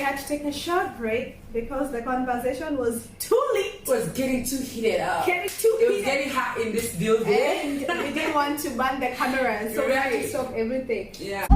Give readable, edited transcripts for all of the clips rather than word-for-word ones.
We had to take a short break because the conversation was too lit. It was getting too heated up. It was getting hot in this building. And we didn't want to ban the camera, so we had to stop everything. Yeah.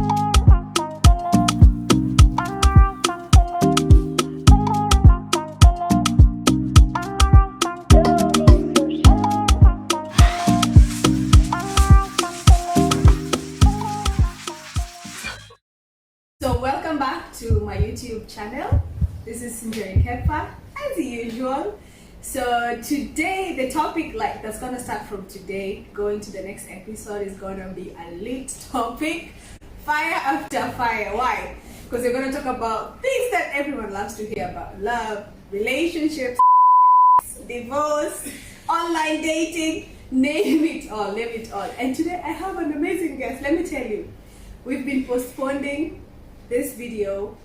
So welcome back to my YouTube channel. This is Kepa, as usual. So today the topic that's gonna start from today going to the next episode is gonna be a lit topic, fire after fire. Why? Because we're gonna talk about things that everyone loves to hear about: love, relationships, divorce, online dating, name it all. And today I have an amazing guest. Let me tell you, we've been postponing this video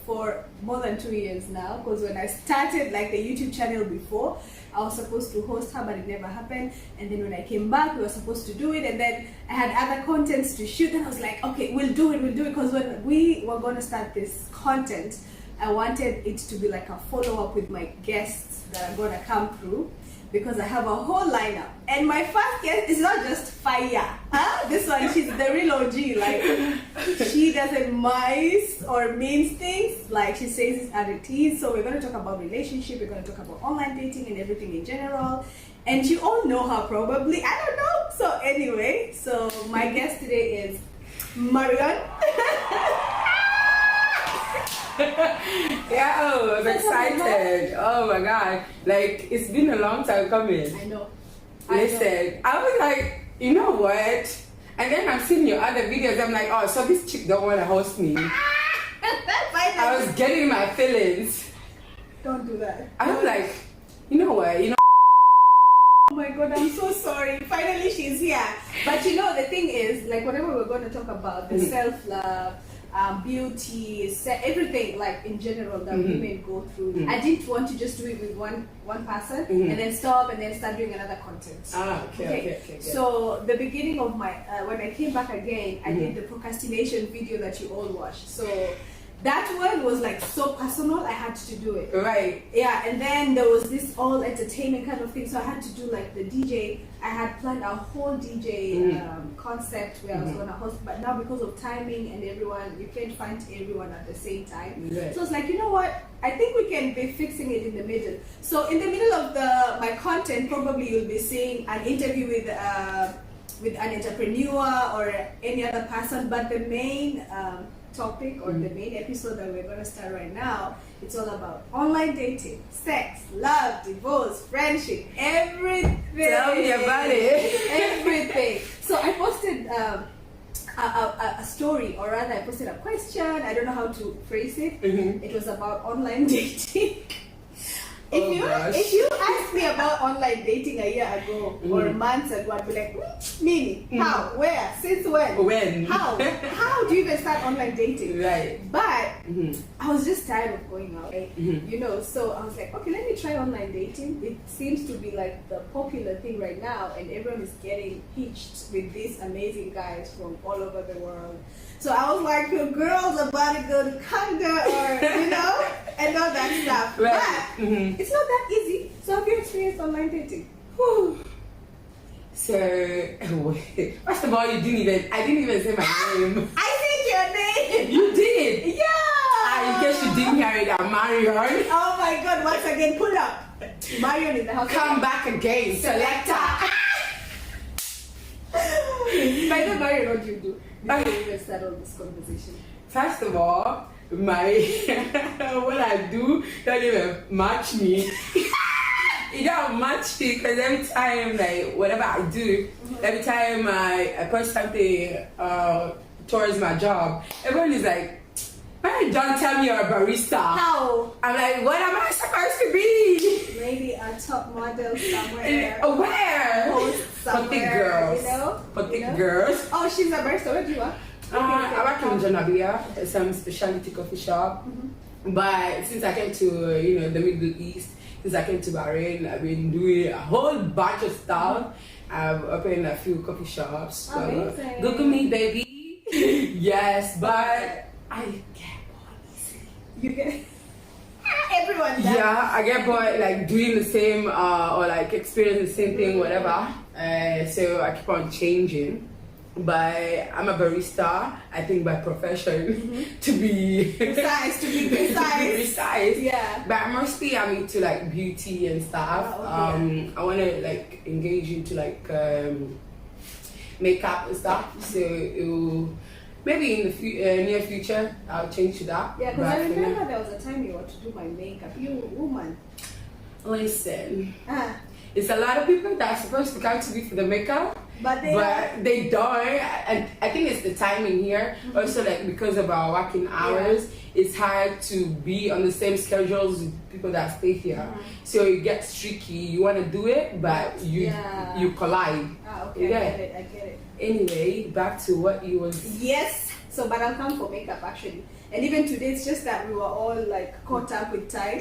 for more than 2 years now, because when I started the YouTube channel before, I was supposed to host her, but it never happened. And then when I came back, we were supposed to do it, and then I had other contents to shoot, and I was like, okay, we'll do it, because when we were going to start this content, I wanted it to be like a follow-up with my guests that are going to come through, because I have a whole lineup. And my first guest is not just fire. This one, she's the real OG. She doesn't miss or means things. She says it as it is. So we're going to talk about relationship. We're going to talk about online dating and everything in general. And you all know her probably. I don't know. So anyway, my guest today is Marion. Yeah, I was excited. Oh my god. It's been a long time coming. I know. Listen, I was like, you know what? And then I'm seeing your other videos. I'm like, oh, so this chick don't want to host me. I was getting my feelings. Don't do that. I was like, you know what? Oh my god, I'm so sorry. Finally, she's here. But the thing is, whatever we're going to talk about, the self-love, beauty, everything in general that women go through. I didn't want to just do it with one person and then stop and then start doing another content. Okay. So the beginning of my when I came back again, I did the procrastination video that you all watched. So that one was so personal, I had to do it. Right. Yeah, and then there was this all entertainment kind of thing, so I had to do the DJ. I had planned a whole DJ concept where I was going to host, but now because of timing and everyone, you can't find everyone at the same time. Right. So it's you know what? I think we can be fixing it in the middle. So in the middle of my content, probably you'll be seeing an interview with an entrepreneur or any other person, but the main topic or the main episode that we're going to start right now, it's all about online dating, sex, love, divorce, friendship, everything. Tell me about it. Everything. So I posted a story, or rather I posted a question. I don't know how to phrase it. It was about online dating. If you asked me about online dating a year ago or months ago, I'd be like, meaning, how, where, since when, how do you even start online dating? Right. But I was just tired of going out, so I was like, okay, let me try online dating. It seems to be the popular thing right now, and everyone is getting hitched with these amazing guys from all over the world. So I was like, your girls about to go to Canada or, and all that stuff. Right. But it's not that easy. So have you experienced online dating? Whew. So, first of all, I didn't even say my name. I said your name. You did? Yeah. In case you didn't hear it, I'm Marion. Oh my god, once again, pull up. Marion in the house. Come back again, selector. By the Marion, what do you do? Before we even start on this conversation. First of all, what I do don't even match me. It don't match me, because every time whatever I do, every time I post something towards my job, everyone is like, "Why don't tell me you're a barista?" How? I'm like, what am I supposed to be? Maybe a top model somewhere. Where? Host somewhere, Pathetic girls. Oh, she's a barista. Where do you work? I work in Janabia, some specialty coffee shop. But since I came to the Middle East, since I came to Bahrain, I've been doing a whole bunch of stuff. I've opened a few coffee shops. Amazing. Google me, baby. Yes, but I get bored easily. You get everyone does. Yeah, I get bored like doing the same or like experiencing the same thing, whatever. So I keep on changing. But I'm a barista, I think by profession, to be precise. precise. Yeah. But mostly I'm into like beauty and stuff. Oh, okay. I want to like engage into like makeup and stuff. So it will, maybe in the near future I'll change to that. Yeah, because I remember there was a time you wanted to do my makeup. You woman. Listen, Ah. it's a lot of people that are supposed to come to me for the makeup, But they don't. And I think it's the timing here. Also, like because of our working hours, it's hard to be on the same schedules with people that stay here. So it gets tricky. You want to do it, but you collide. Ah, okay, Yeah. I get it. Anyway, back to what you was. Yes. So, but I'll come for makeup actually. And even today, it's just that we were all like caught up with time.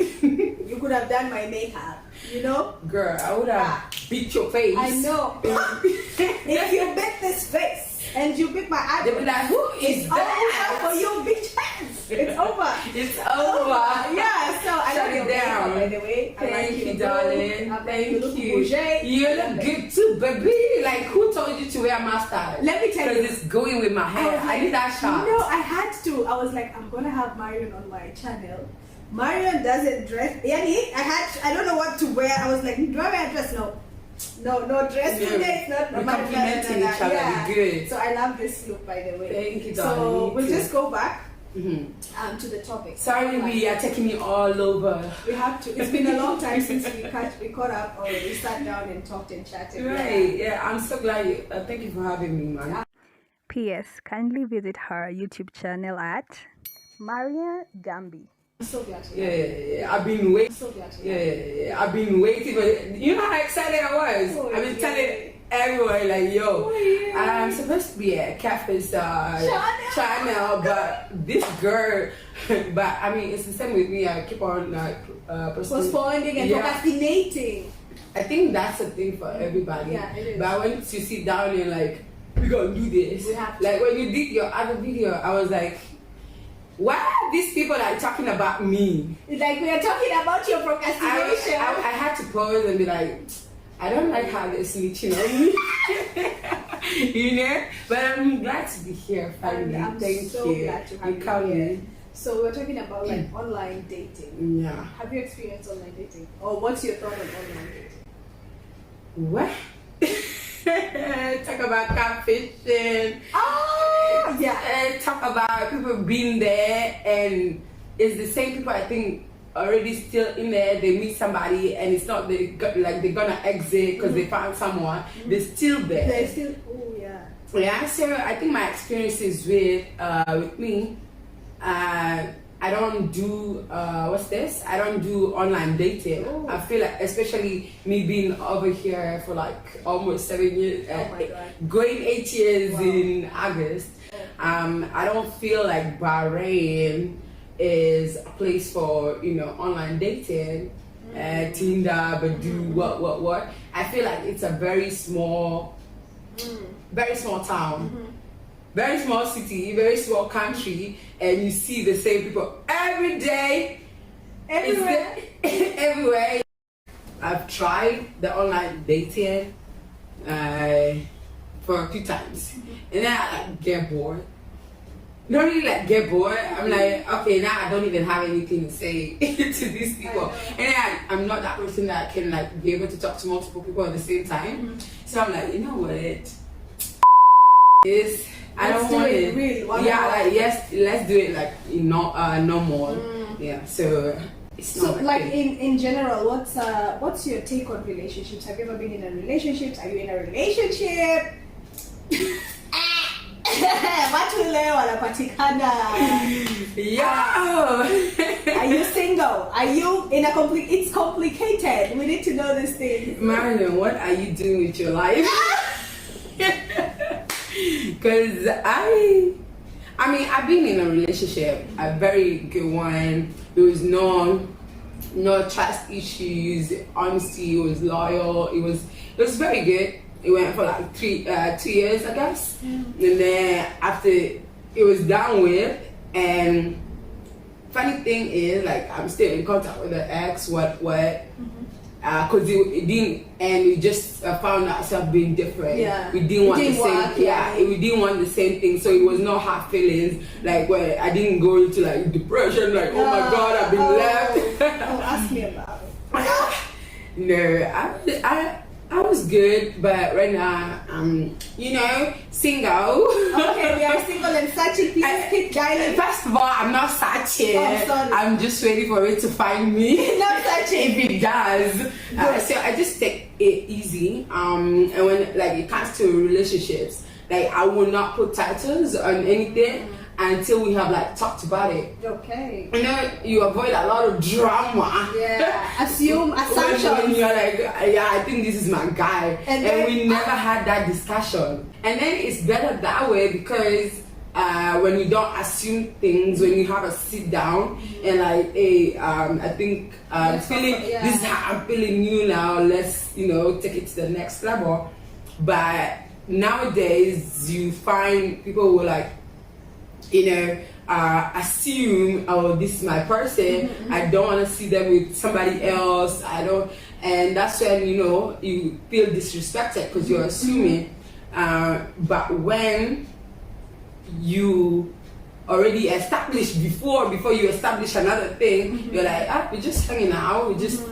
You could have done my makeup, you know? Girl, I would have beat your face. I know. If you beat this face and you beat my eye, They'll be like, who is it's that? over for you, bitch ass. It's over. It's over. Yeah, so I Shut love it your down. makeup, by the way. I like Thank you, your darling. look. Thank you. Look you. bougie. You look good too, baby. Like, who told you to wear mustard? Let me tell you. Because it's going with my hair. I need that shot. No, I had to. I was like, I'm gonna have Marion on my channel. Marion doesn't dress. Yani, I don't know what to wear. I was like, do I wear a dress? No dress today. It's not. We're complimenting each other. Yeah. We're good. So I love this look, by the way. Thank you, darling. So we'll too. just go back Mhm. to the topic. Sorry, we are taking you all over. We have to. It's been a long time since we caught up or we sat down and talked and chatted. Right. Yeah, I'm so glad. Thank you for having me, man. P.S. Kindly visit her YouTube channel at Maria Gambi. I'm so glad to Yeah. I've been waiting. I'm so glad to Yeah. I've been waiting for. You know how excited I was. Oh, I've been yeah. telling everyone like, yo, Oh, yeah. I'm supposed to be a catfish channel, but this girl. But I mean, it's the same with me. I keep on like postponing and procrastinating. I think that's a thing for everybody. Yeah, it is. But I went to sit down and like, we gonna do this. We have to. Like when you did your other video, I was like, why are these people like talking about me? It's like we are talking about your procrastination. I had to pause and be like, I don't like how they're snitching on me. You know? But I'm glad to be here finally. I'm Thank so you. glad to have you called here. me. So we're talking about like online dating. Yeah. Have you experienced online dating? Or what's your thought on online dating? What? Talk about catfishing. Oh, yeah. Talk about people being there, and it's the same people I think already still in there. They meet somebody and it's not they're gonna exit because they found someone. They're still there. They're still. Oh, yeah. Yeah. So I think my experiences with me, I don't do I don't do online dating. Oh. I feel like, especially me being over here for like almost 7 years, Oh my God. going 8 years Wow. in August. I don't feel like Bahrain is a place for online dating, Tinder, Badoo, what. I feel like it's a very small town. Very small city, very small country, and you see the same people every day, Everywhere. everywhere. I've tried the online dating for a few times, and then I like get bored. Not really like get bored. I'm like, okay, now I don't even have anything to say to these people, and then I'm not that person that can like be able to talk to multiple people at the same time. So I'm like, you know what? I don't want it. Real, yeah, like yes, let's do it like normal. Yeah, so it's not. So, like in general, what's your take on relationships? Have you ever been in a relationship? Are you in a relationship? Watu leo wanapatikana. Yo! Are you single? Are you in a it's complicated. We need to know this thing. Marilyn, what are you doing with your life? Because I mean, I've been in a relationship, a very good one. There was no trust issues. Honesty, it was loyal. It was very good. It went for like 2 years, I guess. And then after it was done with, and funny thing is, like, I'm still in contact with the ex. Because it didn't, and we just found ourselves being different. Yeah. We didn't want the same. Work, yeah. We didn't want the same thing. So it was no hard feelings. Like, where I didn't go into like depression. Like, oh my God, I've been left. Ask me about it. No, I was good, but right now I'm, single. Okay, we are single and searching. Please keep dialing. First of all, I'm not searching. Oh, sorry. I'm just waiting for it to find me. Not searching. If it does. So I just take it easy. And when like it comes to relationships, like I will not put titles on anything until we have like talked about it. Okay. You avoid a lot of drama. Yeah. Assumptions. When you're like, yeah, I think this is my guy, and we never had that discussion. And then it's better that way because when you don't assume things, when you have a sit down and like, hey, I think this is how I'm feeling you now. Let's take it to the next level. But nowadays you find people who like, assume, oh, this is my person. I don't want to see them with somebody else. And that's when you feel disrespected because you're assuming. But when you already established before you establish another thing, you're like, we're just hanging out, we're just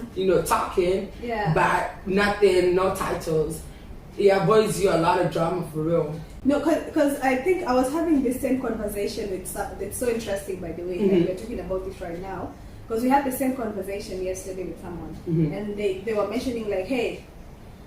talking, but nothing, no titles. It avoids you a lot of drama for real. No, because I think I was having this same conversation with it's so interesting, by the way, that we're talking about this right now, because we had the same conversation yesterday with someone, and they were mentioning like, hey,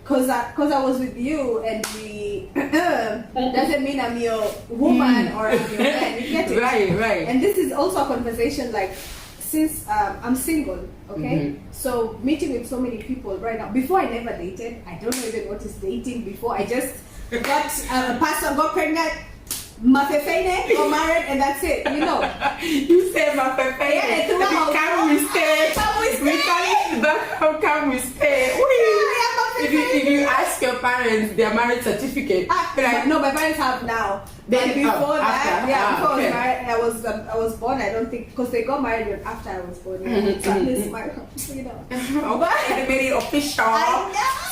because I was with you and we doesn't mean I'm your woman or I'm your man. You get it? Right. And this is also a conversation like, since I'm single, okay? So meeting with so many people right now. Before I never dated. I don't know even what is dating. Before I just got a person, got pregnant, mafefene, got married, and that's it. You say mafefene. Yeah, Can we stay? We call it back. How can we stay? If you ask your parents their marriage certificate, no, my parents have now. Then before that, I was married. I was born. I don't think because they got married after I was born. So at least they made it official.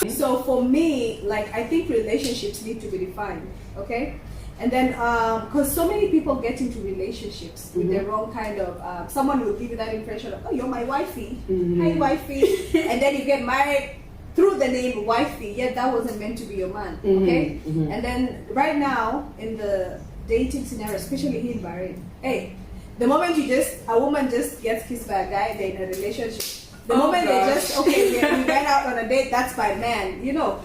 So for me, like I think relationships need to be defined. Okay. And then, because so many people get into relationships with the wrong kind of, someone will give you that impression of, oh, you're my wifey, hi wifey, and then you get married through the name wifey, yet that wasn't meant to be your man, okay? And then right now, in the dating scenario, especially here in Bahrain, hey, the moment a woman just gets kissed by a guy, they're in a relationship. The moment they just, we went out on a date, that's my man, So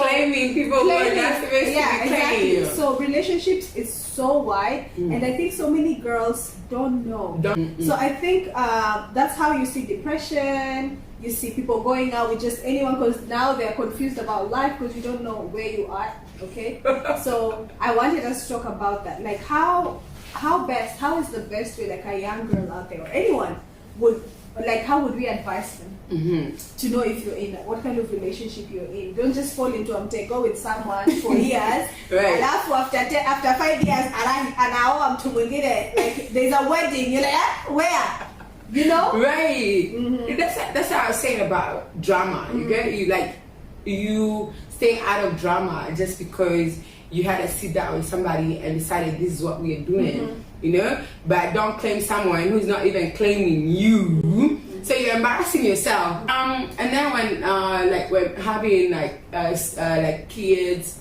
claiming people who are not supposed to be claiming. So relationships is so wide, and I think so many girls don't know. So I think that's how you see depression. You see people going out with just anyone because now they're confused about life because you don't know where you are. Okay, so I wanted us to talk about that, like how is the best way, like a young girl out there or anyone would. Like, how would we advise them to know if you're in what kind of relationship you're in? Don't just fall into go with someone for years, and after 5 years, like there's a wedding. You're like, where? Right. That's what I was saying about drama. You stay out of drama just because you had to sit down with somebody and decided this is what we are doing. But don't claim someone who's not even claiming you. So you're embarrassing yourself. And then when having kids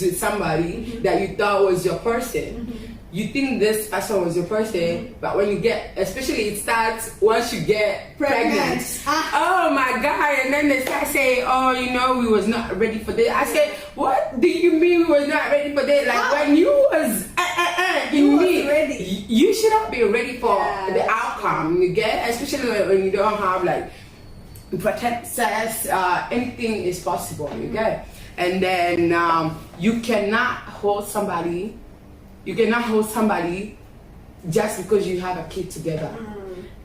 with somebody that you thought was your person. You think this person was your person, but when you get, especially it starts once you get pregnant. Oh my God, and then they start saying, oh, we was not ready for this. I said, what do you mean we was not ready for this? Like when you was ready. You should not be ready for the outcome, you get? Especially when you don't have like protect sex, anything is possible, you get? And then you cannot hold somebody just because you have a kid together.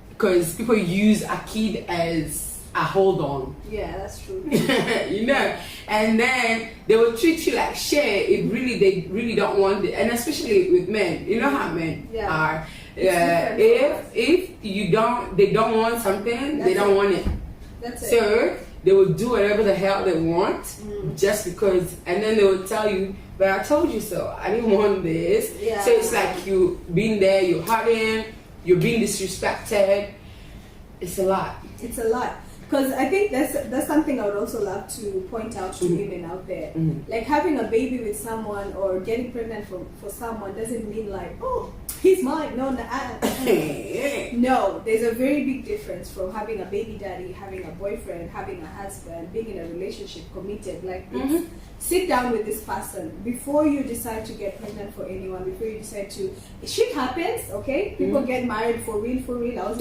Because people use a kid as a hold on. Yeah, that's true. And then they will treat you like shit if they really don't want it. And especially with men, how men are. Yeah, if they don't want something, they don't want it. That's it. So they will do whatever the hell they want just because, and then they will tell you, but I told you so. I didn't want this. Yeah. So it's like you being there, you're hurting, you're being disrespected. It's a lot. It's a lot. Because I think that's something I would also love to point out to women out there. Like having a baby with someone or getting pregnant for someone doesn't mean like, oh, he's mine. No, no. There's a very big difference from having a baby daddy, having a boyfriend, having a husband, being in a relationship, committed. Like, sit down with this person before you decide to get pregnant for anyone. Before you decide to, shit happens. Okay, people get married for real. I was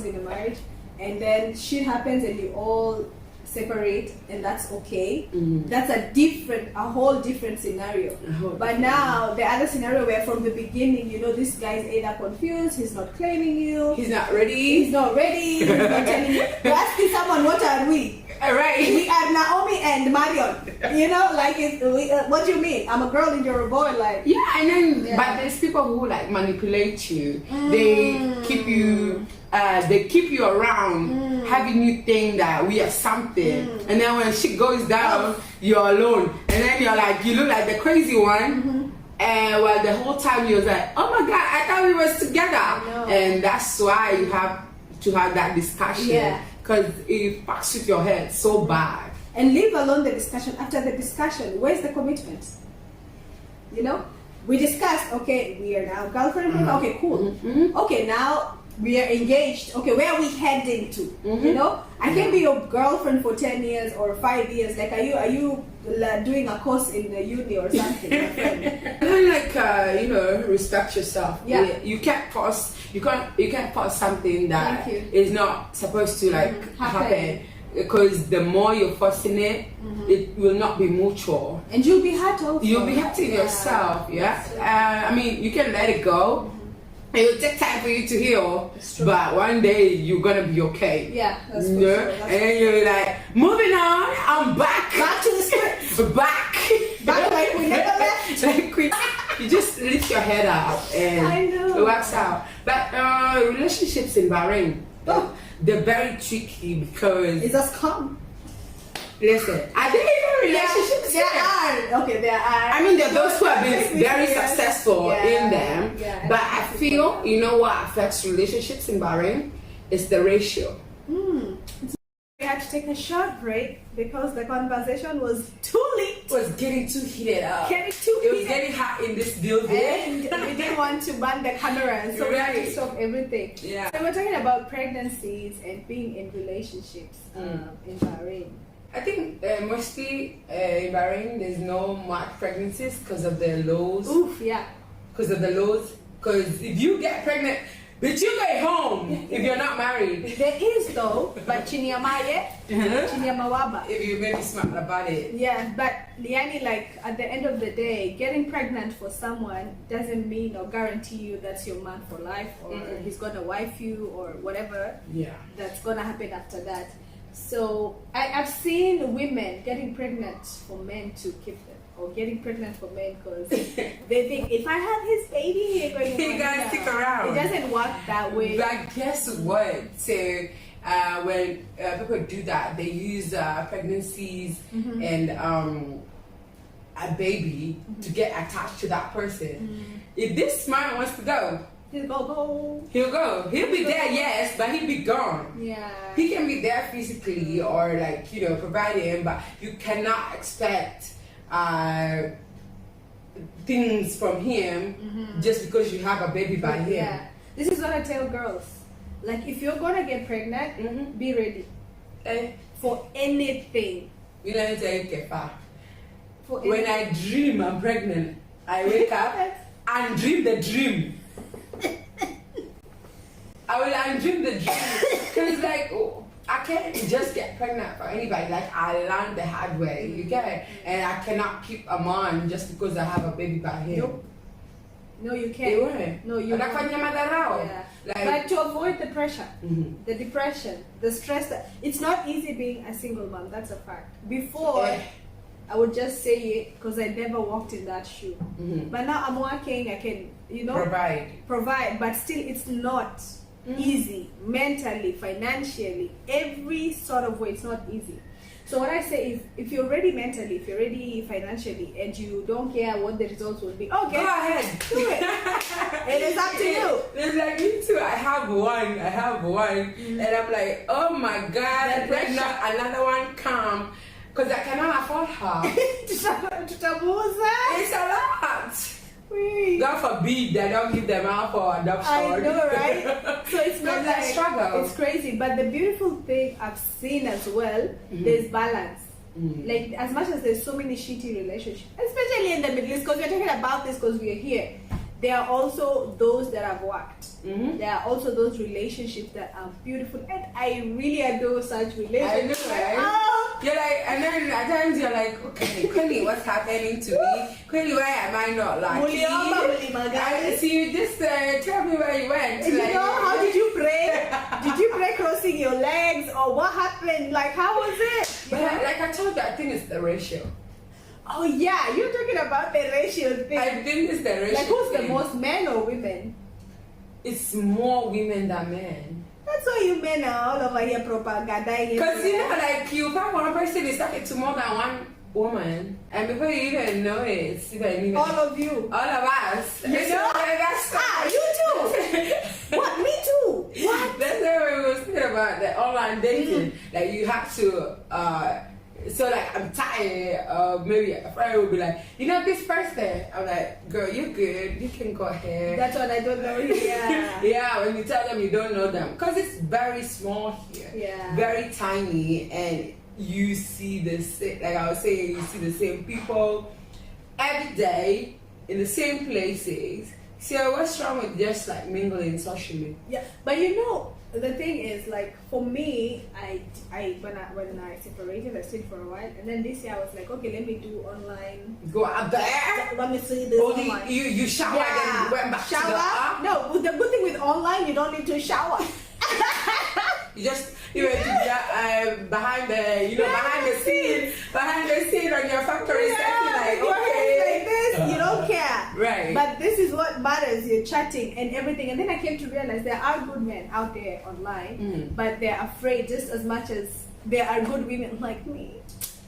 in a marriage. And then shit happens and you all separate, and that's okay. That's a whole different scenario. But now the other scenario where from the beginning, you know, this guy's either confused, he's not claiming you, He's not ready. he's not telling you. You're asking someone, what are we? Right. We are Naomi and Marion. You know, like, what do you mean? I'm a girl and you're a boy. Like, Yeah, and then Yeah. but there's people who like manipulate you. They keep you around, having you think that we are something, and then when shit goes down, you're alone, and then you're like, you look like the crazy one, and well, the whole time you was like, oh my god, I thought we was together, and that's why you have to have that discussion, Yeah. because it fucks with your head so bad. and leave alone the discussion. After the discussion, where's the commitment? You know, we discussed, okay, we are now girlfriend, okay, cool. Okay, now we are engaged. Okay, where are we heading to? You know, I can be your girlfriend for 10 years or 5 years. Like, are you doing a course in the uni or something? My friend? And then, like, you know, respect yourself. Yeah. You can't force. You can't force something that Thank you. is not supposed to like happen. Because the more you're forcing it, it will not be mutual. And you'll be hurt also. You'll be hurting yourself. Yeah. I mean, you can let it go. It will take time for you to heal, but one day you're gonna be okay. Yeah, that's for You sure. know? That's And then you're like, moving on. I'm back. Back to the script. Back. Back like we never left. Like you just lift your head up and I know. it works out. But relationships in Bahrain, they're very tricky because It's a scam. listen, I think even relationships There are. Okay, there are. I mean, there are those who have been very Yes. successful Yeah, in them, yeah, but I feel, you know what affects relationships in Bahrain? It's the ratio. We had to take a short break because the conversation was too lit. It was getting too heated up. Getting too It was heated. getting hot in this building. And we didn't want to ban the cameras, so we had to Right. stop everything. Yeah. So we're talking about pregnancies and being in relationships in Bahrain. I think mostly in Bahrain there's no much pregnancies because of the laws. Oof, yeah. Because of the laws. Because if you get pregnant, but you go home if you're not married. There is though, but Chinyamaye, Chinyamawaba. If you're very smart about it. Yeah, but Liani, like at the end of the day, getting pregnant for someone doesn't mean or guarantee you that's your man for life or he's gonna wife you or whatever Yeah. that's gonna happen after that. So I've seen women getting pregnant for men to keep them, or getting pregnant for men because they think if I have his baby, he's going to stick around. It doesn't work that way. But guess what? So when people do that, they use pregnancies and a baby to get attached to that person. If this man wants to go, He'll go. he'll go. He'll be there, yes, but he'll be gone. Yeah. He can be there physically or like, you know, providing, but you cannot expect things from him just because you have a baby by him. Yeah. This is what I tell girls. Like, if you're gonna get pregnant, be ready for anything. You know, let me tell you, Kefa. For When I dream I'm pregnant, I wake up and dream the dream. I will undream the dream. Because like, I can't just get pregnant for anybody. Like, I learned the hard way, you get it? And I cannot keep a man just because I have a baby by him. Nope. No, you can't. No, you Like, can't. yeah. But to avoid the pressure, the depression, the stress, it's not easy being a single mom. That's a fact. Before, I would just say it because I never walked in that shoe. But now I'm working, I can, provide, but still it's not easy mentally, financially, every sort of way. It's not easy. So what I say is, if you're ready mentally, if you're ready financially, and you don't care what the results will be, okay, go ahead, do it. It is up to you. It's like me too. I have one, and I'm like, oh my God, let not another one come, because I cannot afford her. It's a lot. God forbid I don't give them out for adoption. I know, right? So it's not like struggle. It's crazy. But the beautiful thing I've seen as well, there's balance. Like, as much as there's so many shitty relationships, especially in the Middle East, because we're talking about this because we're here, there are also those that have worked. There are also those relationships that are beautiful, and I really adore such relationships. I know, right? You're like, and then at times you're like, okay, Quilly, what's happening to me? Quilly, why am I not lucky? See, you just tell me where you went. You know, how did you pray? Did you pray crossing your legs, or what happened? Like, how was it? But like I told you, I think it's the ratio. Oh yeah, you're talking about the ratio thing. I think it's the ratio. Like, who's thing. the most, men or women? It's more women than men. That's why you men are all over here propaganda. Because like you find one person is talking to more than one woman, and before you even know it, all of you, all of us, you know, you too. What? Me too. What? That's why we were speaking about the online dating. Like you have to. So like I'm tired of, maybe a friend will be like, you know this person. I'm like, girl, you're good. You can go ahead. That's what I don't know here. Yeah, when you tell them you don't know them, because it's very small here. Yeah. Very tiny, and you see the same. Like I was saying, you see the same people every day in the same places. So what's wrong with just like mingling socially? Yeah, but you know. The thing is, like, for me, when I separated, I stayed for a while, and then this year I was like, okay, let me do online. Go out there. Let me see this online. You shower, then you went back shower? To the No, the good thing with online, you don't need to shower. You just went to behind the scene on your factory setting, like, okay, like this, you don't care. Right. But this is what matters. You're chatting and everything, and then I came to realize there are good men out there online, but they're afraid just as much as there are good women like me.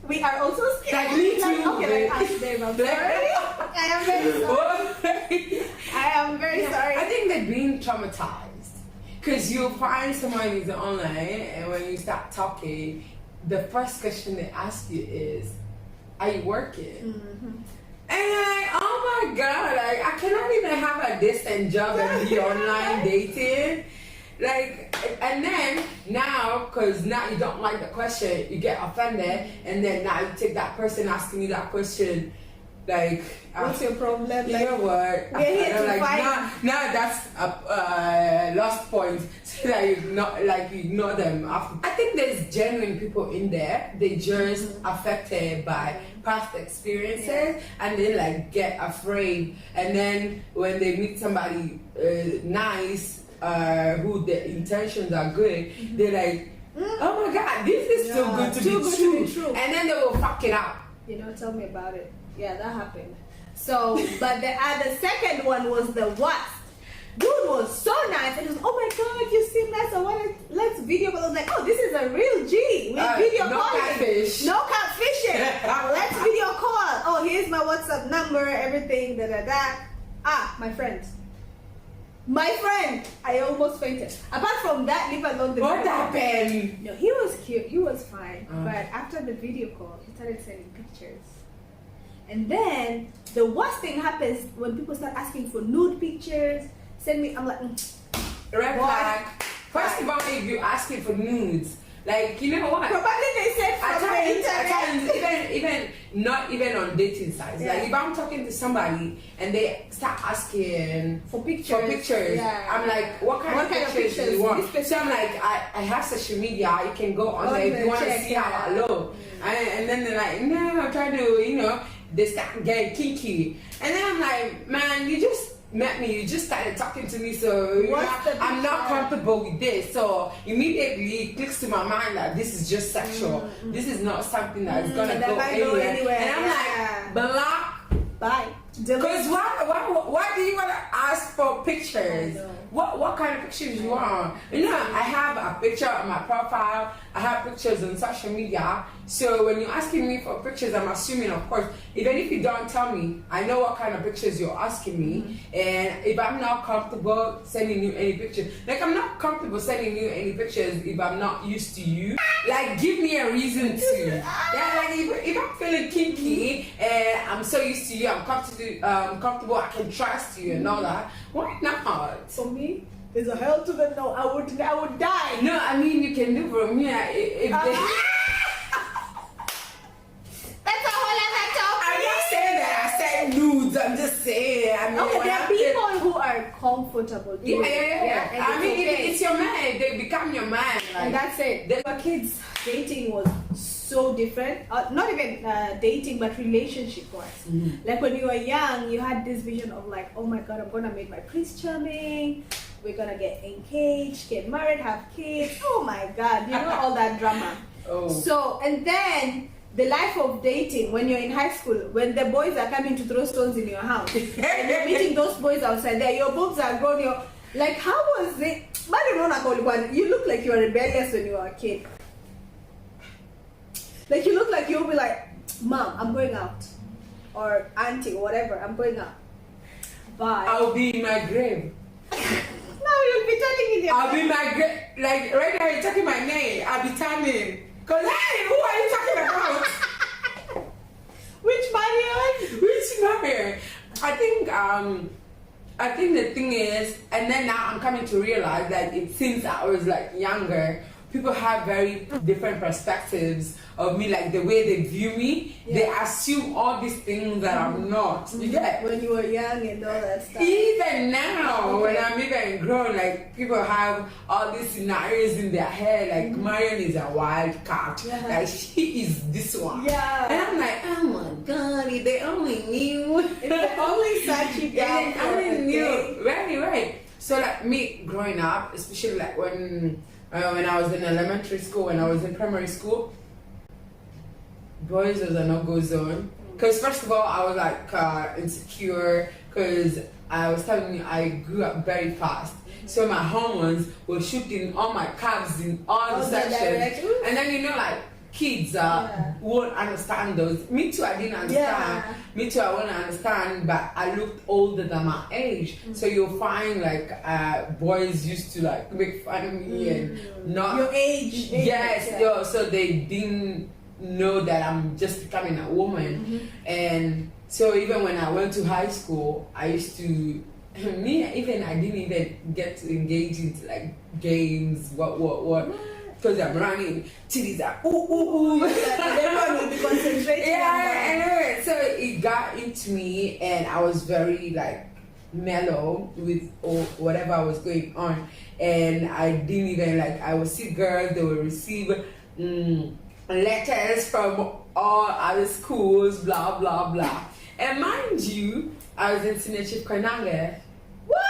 We are also scared. Like me too. Okay, like us, babe. I'm sorry. I am very sorry. I am very sorry. I think they're being traumatized. Because you find someone who's online, and when you start talking, the first question they ask you is, are you working? And you're like, oh my God, like I cannot even have a decent job and be online dating. Like, and then now, because now you don't like the question, you get offended, and then now you take that person asking you that question, like, what's your problem? You like, know what? We're here to like, fight. now that's a lost point. So that you ignore them. I think there's genuine people in there. They just affected by past experiences, and they like get afraid. And then when they meet somebody nice, who the intentions are good, they're like, oh my God, this is too good to be true. And then they will fuck it up. You know, tell me about it. Yeah, that happened. So, but the second one was the worst. Dude was so nice. It was, oh my God, you seem nice. I want to, let's video call. I was like, oh, this is a real G. We're video no calling. Catfish. No catfishing. Let's video call. Oh, here's my WhatsApp number, everything, Ah, my friend. I almost fainted. Apart from that, leave alone the What happened? No, he was cute. He was fine. But after the video call, he started sending pictures. And then the worst thing happens when people start asking for nude pictures. Send me. I'm like, red flag. First of all, if you're asking for nudes, like, you know what? Probably they said from the internet. Even not even on dating sites. Yeah. Like if I'm talking to somebody and they start asking for pictures, yeah. I'm like, what kind of pictures do you want? So I'm like, I have social media. You can go on there if you want to see how I look. And then they're like, no, I'm trying to, they start getting kinky. And then I'm like, man, you just met me, you just started talking to me, so you know, I'm not comfortable with this. So immediately it clicks to my mind that this is just sexual. This is not something that's gonna go anywhere. And I'm like, block. Bye. Because why do you want to ask for pictures? What kind of pictures you want? You know, I have a picture on my profile. I have pictures on social media. So when you're asking me for pictures, I'm assuming, of course, even if you don't tell me, I know what kind of pictures you're asking me. And if I'm not comfortable sending you any pictures, like I'm not comfortable sending you any pictures if I'm not used to you. Like, give me a reason to. Yeah, like if I'm feeling kinky and I'm so used to you, I'm comfortable, I can trust you and all that. Why not? For me, there's a hell to the no. I would die. No, I mean you can do from here if they. That's a whole other topic. I'm not saying that I said nudes. I'm just saying. I mean, Okay, there are people who are comfortable. Yeah. And I mean, okay. it's your man. They become your man. Like, And that's it. For kids, dating was so different. Not even dating, but relationship wise. Like when you were young, you had this vision of like, oh my God, I'm gonna meet my Prince Charming. We're gonna get engaged, get married, have kids. Oh my God, you know all that drama. Oh. So, and then the life of dating when you're in high school, when the boys are coming to throw stones in your house, and you're meeting those boys outside there, your boobs are grown, you're like, how was it? You look like you were rebellious when you were a kid. Like you look like you'll be like, Mom, I'm going out. Or Auntie, or whatever, I'm going out. Bye. I'll be in my grave. No, you'll be telling me. I'll be in my grave. Like right now, you're talking my name. I'll be telling. Cause hey, who are you talking about? Which Marion? Which Marion? I think the thing is, and then now I'm coming to realize that since I was like younger, people have very different perspectives of me, like the way they view me. They assume all these things that I'm not. You get? When you were young and all that stuff. Even now, when I'm even grown, like people have all these scenarios in their head, like Marion is a wild cat, like she is this one. Yeah. And I'm like, oh my God, if they only knew. If they only sat you down I only knew. Right. So like me growing up, especially like when I was in elementary school, when I was in primary school, boys was a no-go zone. Because first of all, I was like insecure because I was telling you I grew up very fast. So my hormones were shooting all my calves in all the sections. And then you know like kids won't understand those. Me too, I didn't understand. Me too, I won't understand, but I looked older than my age. So you'll find like boys used to like make fun of me and not your age. Yes, so they didn't know that I'm just becoming a woman. And so even when I went to high school, I used to I didn't even get to engage into like games, what because I'm running, titties are ooh. Everyone will be concentrating. Anyway, so it got into me, and I was very like mellow with whatever was going on, and I didn't even like. I would see girls; they would receive letters from all other schools, blah blah blah. And mind you, I was in Senior Chief Koinange. What?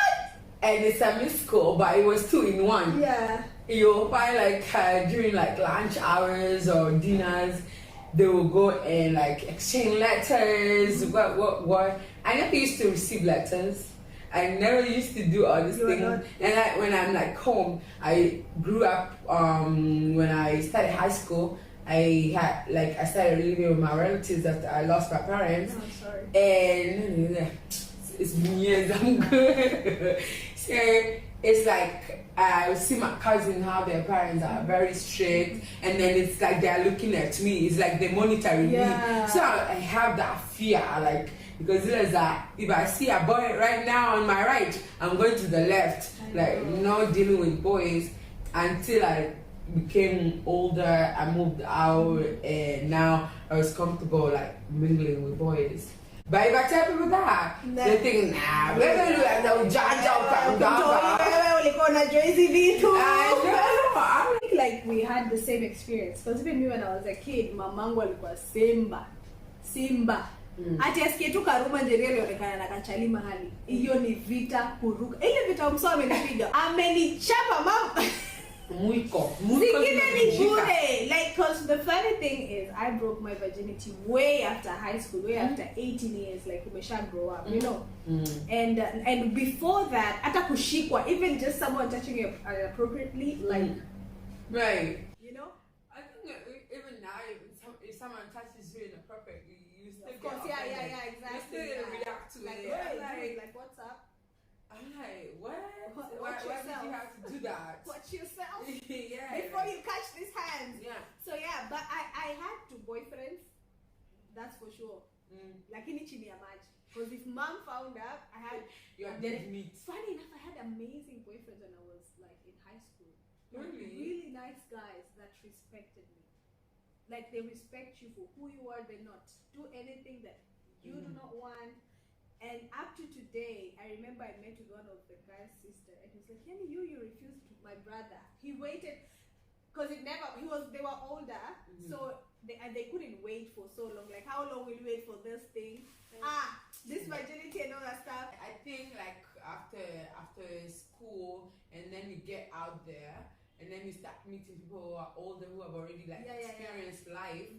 And it's a mixed school, but it was 2 in 1. Yeah. You'll find like during like lunch hours or dinners, they will go and like exchange letters. What? I never used to receive letters. I never used to do all these things. And like when I'm like home, I grew up. When I started high school, I started living with my relatives after I lost my parents. Oh, sorry. And it's been years. I'm good. So it's like I see my cousin how their parents are very strict, and then it's like they're looking at me. It's like they're monitoring me. So I have that fear, like because there's that if I see a boy right now on my right, I'm going to the left, like not dealing with boys until I became older. I moved out, and now I was comfortable like mingling with boys. But if I tell people that, they think, nah, we're going to do like no I think like we had the same experience. Because even me when I was a kid, mamangu alikuwa Simba. ati asikie tu Karuma Njeri alionekana na kachali mahali. Hiyo ni vita kuruka. Ile vita msao amenipiga. Amenichapa mama. Mwiko. Zingine ni bure. Like, cause the funny thing is, I broke my virginity way after high school, way after 18 years. Like, umesha grow up, you know. And before that, hata kushikwa, even just someone touching you inappropriately, like, right. you know. I think even now, if someone touches you inappropriately, you still of course, yeah, exactly. You still react to like, it. Like, what's up? I'm like, what? Watch Why yourself. did you have to do that? Watch yourself. Yeah. Before you catch these hands. Yeah. So yeah, but I had 2 boyfriends. That's for sure. Lakini chini ya maji. Because if mom found out, I had your dead meat. Funny enough, I had amazing boyfriends when I was like in high school. Really? Really nice guys that respected me. Like they respect you for who you are. They not do anything that you do not want. And up to today, I remember I met with one of the guy's sister, and he was like, "Kenny, you refused to my brother." He waited, cause they were older, so they couldn't wait for so long. Like, how long will you wait for this thing? This virginity and all that stuff. I think like after school, and then you get out there, and then you start meeting people who are older, who have already like experienced life.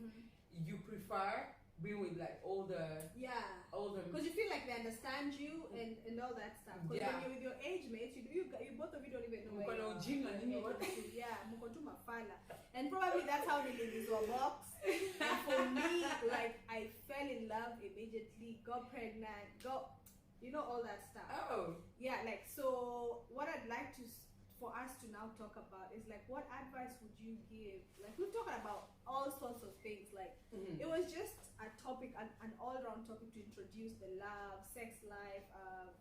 You prefer being with like older, because you feel like they understand you and all that stuff. Because when you're with your age mates, you both of you don't even know where you are. Muko tu mafala. And probably that's how they live into a box. And for me, like I fell in love immediately, got pregnant, you know, all that stuff. Oh. Yeah, like, so what I'd like for us to now talk about is like, what advice would you give? Like, we're talking about all sorts of things. Like, it was just a topic, an all-round topic to introduce the love, sex life,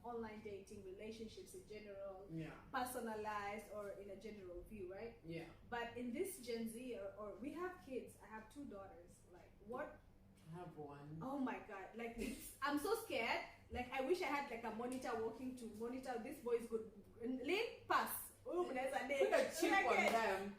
online dating, relationships in general, personalized or in a general view, right? Yeah. But in this Gen Z, or we have kids. I have 2 daughters. Like, what? I have 1. Oh my God! Like, I'm so scared. Like, I wish I had like a monitor working to monitor this boy is good. Lane pass. Oh, there's a name. Put a chip on them.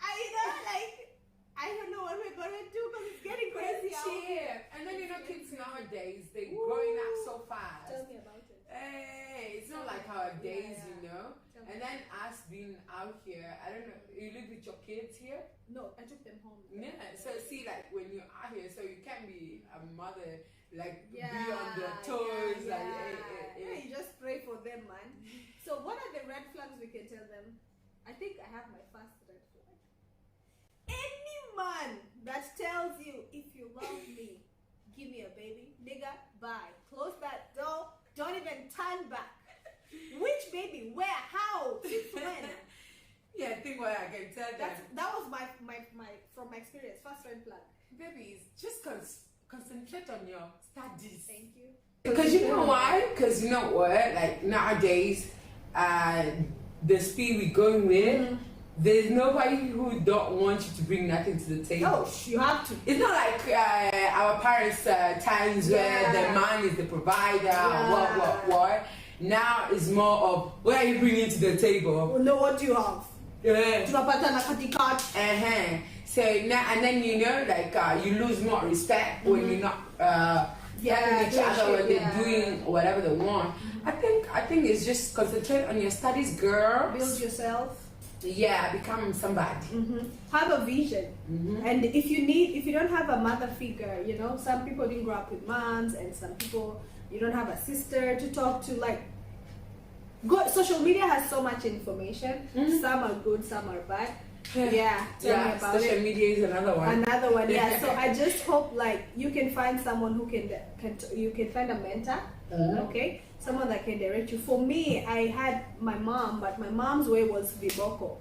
I don't know what we're gonna do because it's getting crazy out here. And then you know, kids nowadays, they're growing up so fast. Tell me about it. Hey, it's not like our days, you know. And then us being out here, I don't know. You live with your kids here? No, I took them home. Yeah. So see, like when you're out here, so you can't be a mother, like be on the toes, you just pray for them, man. So what are the red flags we can tell them? I think I have my first red flag. Any man that tells you, if you love me, give me a baby, nigga, bye. Close that door. Don't even turn back. Which baby? Where? How? Since when? Yeah, I think what I can tell them. That was my from my experience. First red flag. Babies, just concentrate on your studies. Thank you. Because you know why? Because you know what? Like nowadays, the speed we're going with, there's nobody who don't want you to bring nothing to the table. Oh, you have to. It's not like our parents' times where the man is the provider and what. Now it's more of what are you bringing to the table? No, what do you have? So now and then you know, like you lose more respect when you're not helping each other when they're doing whatever they want. I think it's just concentrate on your studies, girl. Build yourself. Yeah, become somebody. Have a vision. And if you don't have a mother figure, you know, some people didn't grow up with moms, and some people you don't have a sister to talk to. Like, social media has so much information. Some are good, some are bad. Tell me about it. Social media is another one. Yeah. So I just hope like you can find someone who you can find a mentor. Okay, someone that can direct you. For me, I had my mom, but my mom's way was viboko.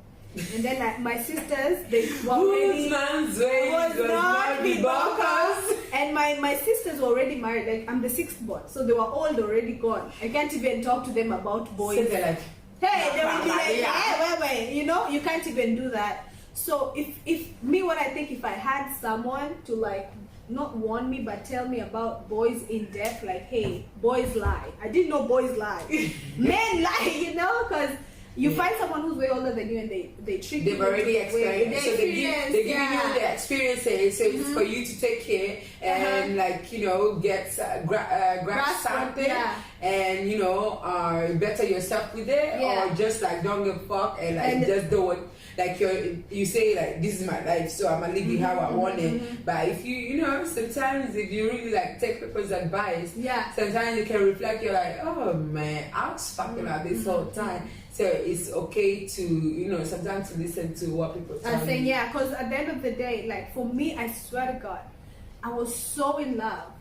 And then my sisters, they were already whose man's way was not vibokos. And my sisters were already married. Like, I'm the 6th born, so they were all already gone. I can't even talk to them about boys. So they're like, hey, they will be like, hey, wait, you know, you can't even do that. So if me, what I think, if I had someone to like not warn me but tell me about boys in depth, like, hey, boys lie. I didn't know boys lie. Men lie, you know, because You find someone who's way older than you and they treat They've you already way- experienced, so they're giving you the experiences, so it's for you to take care and like, you know, get grasp something and, you know, better yourself with it, or just like don't give a fuck and like just do it. Like you say like, this is my life, so I'm gonna live it how I want it. But if you know, sometimes if you really like take people's advice, sometimes you can reflect. You're like, oh man, I was fucking up this whole time. So it's okay to, you know, sometimes to listen to what people tell you. Yeah, because at the end of the day, like for me, I swear to God, I was so in love.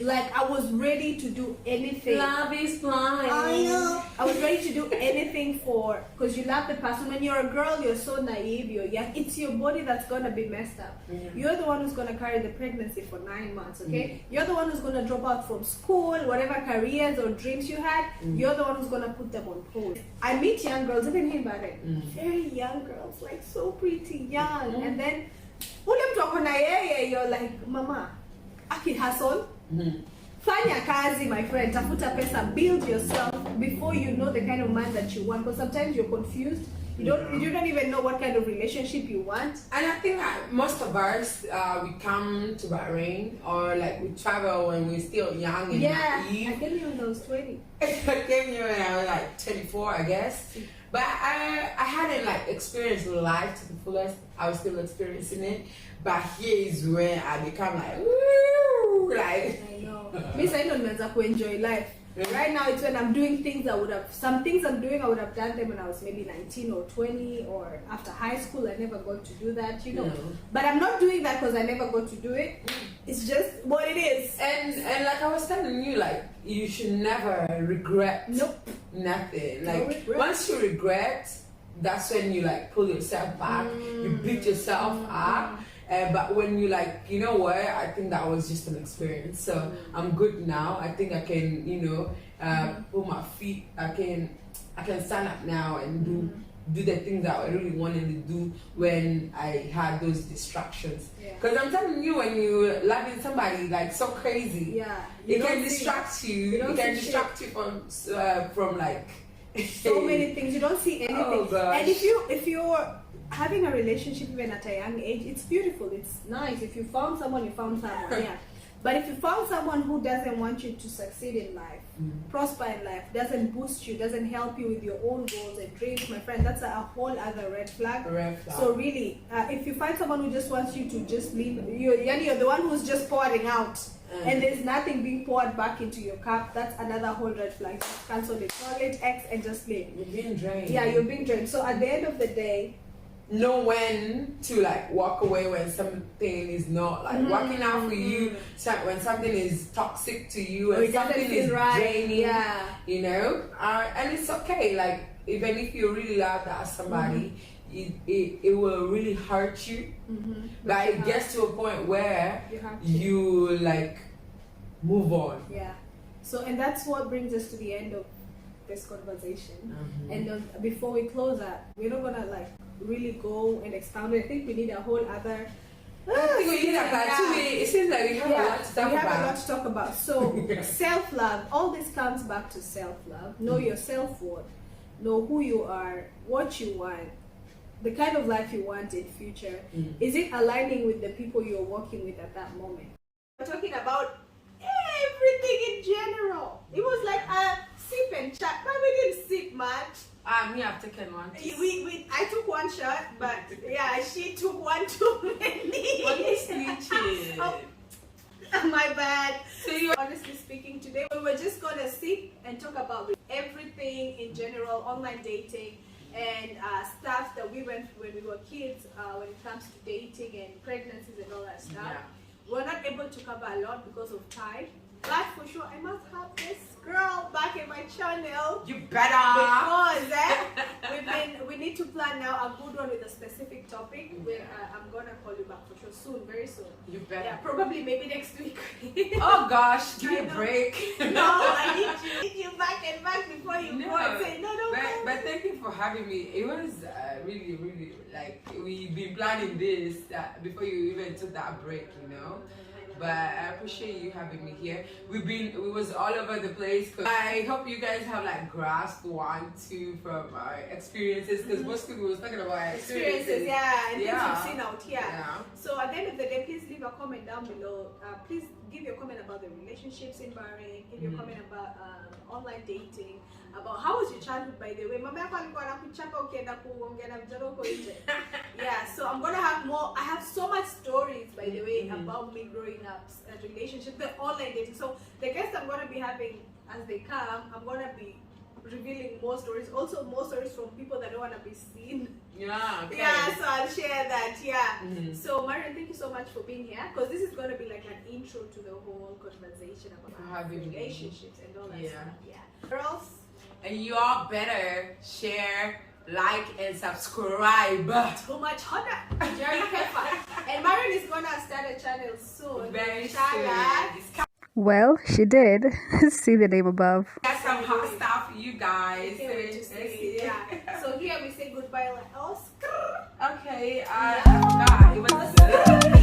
Like I was ready to do anything. Love is blind. I know. I was ready to do anything for, because you love the person. When you're a girl, you're so naive, you're young. It's your body that's gonna be messed up. You're the one who's gonna carry the pregnancy for 9 months. Okay, you're the one who's gonna drop out from school, whatever careers or dreams you had. You're the one who's gonna put them on hold. I meet young girls, even here, very young girls, like so pretty young, and then you're like, mama, aki hustle. Fanya kazi, my friend, tafuta pesa, build yourself before you know the kind of man that you want, because sometimes you're confused. You don't even know what kind of relationship you want. And I think most of us we come to Bahrain, or like we travel when we're still young and naive. I came here when I was 20. I came here when I was like 24, I guess. But I hadn't like experienced life to the fullest. I was still experiencing it. But here is when I become like, woo, like. I know. Me, I don't know to enjoy life. Right now, it's when I'm doing things some things I'm doing, I would have done them when I was maybe 19 or 20 or after high school. I never got to do that, you know. But I'm not doing that because I never got to do it. It's just what it is. And like I was telling you, like, you should never regret nothing. Like, once you regret, that's when you like pull yourself back, you beat yourself up. But when you like, you know what, I think that was just an experience. So I'm good now. I think I can, you know, put my feet. I can stand up now and do the things that I really wanted to do when I had those distractions. Because I'm telling you, when you're loving somebody like so crazy, it can distract you. It can distract you from like so many things. You don't see anything. Oh, gosh. And if you're having a relationship even at a young age, it's beautiful, it's nice. If you found someone, you found someone, But if you found someone who doesn't want you to succeed in life, prosper in life, doesn't boost you, doesn't help you with your own goals and dreams, my friend, that's a whole other red flag. So really, if you find someone who just wants you to just leave, you're the one who's just pouring out, and there's nothing being poured back into your cup, that's another whole red flag. Just cancel it, call it X and just leave. You're being drained. Yeah, you're being drained. So at the end of the day, know when to like walk away when something is not like working out for you, when something is toxic to you and something is draining, you know, and it's okay. Like even if you really love that somebody, it will really hurt you, but it gets to a point where you like move on. So and that's what brings us to the end of this conversation. And before we close up, we're not gonna like really go and expound it. I think we need a whole other it seems like we have a lot to talk about. We have a lot to talk about. So self-love, all this comes back to self-love. Know your self-worth, know who you are, what you want, the kind of life you want in future. Is it aligning with the people you're working with at that moment? We're talking about everything in general. It was like a sip and chat, but we didn't sip much. Me, I've taken one. I took one shot, but yeah, she took one too many. My bad. So honestly speaking, today we were just gonna sit and talk about everything in general, online dating and stuff that we went through when we were kids, when it comes to dating and pregnancies and all that stuff. We're not able to cover a lot because of time, but for sure I must have this girl back in my channel. You better. Because we need to plan now a good one with a specific topic. I'm gonna call you back for sure soon, very soon. You better. Yeah, probably maybe next week. Oh gosh, give me a break. No, I need you back and back before you go and say no. But thank you for having me. It was really like we've been planning this before you even took that break, you know. But I appreciate you having me here. We was all over the place. I hope you guys have like grasped 1, 2 from our experiences, because mostly we was talking about our experiences. Yeah, and things Yeah. you've seen out here. Yeah. So at the end of the day, please leave a comment down below. Please give your comment about the relationships in Bahrain. Give your comment about online dating. About how was your childhood, by the way. Mama yako alikuwa anakuchapa ukienda kuongea na vijana huko nje. Yeah, so I'm gonna have more. I have so much stories, by the way, about me growing up, relationship, the online dating. So the guests I'm gonna be having as they come, I'm gonna be revealing more stories. Also more stories from people that don't wanna be seen. Yeah. Okay. Yeah, so I'll share that. Yeah. So Marian, thank you so much for being here, because this is gonna be like an intro to the whole conversation about relationships and all that stuff. Yeah. Girls. And you all better share, like, and subscribe. Too much hotter. Jerry Pepper. And Marian is gonna start a channel soon. Very soon. Well, she did. See the name above. Got some hot stuff for you guys. Yeah. So here we say goodbye like, oh, Okay, I forgot. It was